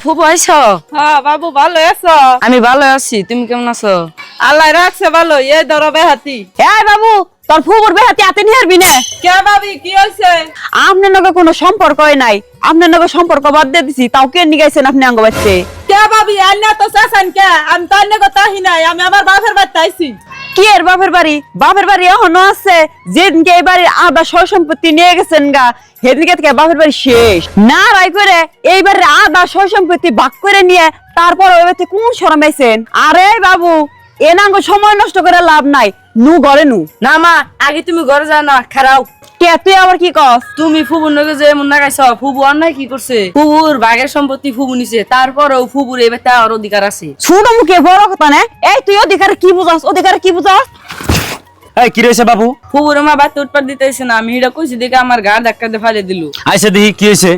ফুবু আইছো? হ্যাঁ বাবু ভালো আছো? আমি ভালো আছি, তুমি কেমন আছো? আল্লাহ রাখছে ভালো। এই ধরো বেহাতি। এই বাবু, তোর ফুবুর বেহাতি হাতে নিয়ে হারবি না। কে ভাবি কি হয়েছে? আপনার লগে কোনো সম্পর্কই নাই, আপনার লগে সম্পর্ক বাদ দিয়ে দিছি, তাও কে নিগাইছেন আপনি আঙ্গ বাচ্চে? কে ভাবি আন্না তো চাচান কে? আমি তো অন্য কথা নাই, আমি আমার বাপের বাড়িতে আইছি। কি এর বাপের বাড়ি? বাপের বাড়ি এখনো আছে। যেদিনকে এই বাড়ির আধা সয় সম্পত্তি নিয়ে গেছেন গা, সেদিনকে থেকে বাপের বাড়ি শেষ। না রায় করে এই বাড়ির আধা সয় সম্পত্তি ভাগ করে নিয়ে তারপর ওই বাড়িতে কোন শরম আইছেন? আরে বাবু, এ নাঙ্গ সময় নষ্ট করে লাভ নাই, নু ঘরে নু। না মা, আগে তুমি ঘরে যাও না, খারাও। কে তুই আবার কি কস? তুমি ফুবুর নগে যে এমন না গাইছ, ফুবু অন্যায় কি করছে? ফুবুর ভাগের সম্পত্তি ফুবু নিছে, তারপরেও ফুবুর এবার তার অধিকার আছে। ছোট মুখে বড় কথা না। এই তুই অধিকার কি বুঝাস? অধিকার কি বুঝাস? এই কি রয়েছে বাবু? ফুবুর মা বাড়িতে উৎপাদ দিতেছে না, আমি এটা কইছি দেখে আমার গাড় ধাক্কা দিয়ে ফালে দিল। আইসে দেখি কি হয়েছে।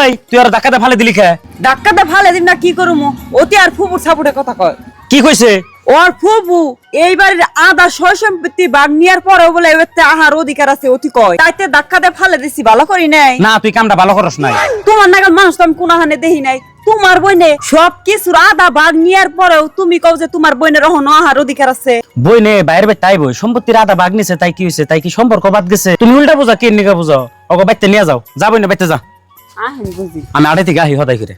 এই তুই আর ধাক্কাতে ফালে দিলি খা? ডাক্কাতে ফালে দিন না কি করুমু? অতি আর ফুবুর সাপুটে কথা কয়। কি কইছে? ওর ফুবু এই বাড়ির আধা সয় সম্পত্তি ভাগ নেওয়ার পরেও বলে এবারে আহার অধিকার আছে অতি কয়, তাইতে ধাক্কাতে ফালে দিছি, ভালো করি নাই। না তুই কামটা ভালো করস নাই। তোমার নাগাল মানুষ তো আমি কোনাহানে দেখি নাই। তোমার বইনে সব কিছুর আধা ভাগ নেওয়ার পরেও তুমি কও যে তোমার বইনের এখনো আহার অধিকার আছে। বই নে বাইরে তাই বই সম্পত্তির আধা ভাগ নিছে, তাই কি হয়েছে? তাই কি সম্পর্ক বাদ গেছে? তুমি উল্টা বুঝা, কে নিকা বুঝাও? ওকে বাইতে নিয়ে যাও, যাবই না বাইতে যা। আহেন বুঝি। আমি আড়াই থেকে আহি হদাই করে।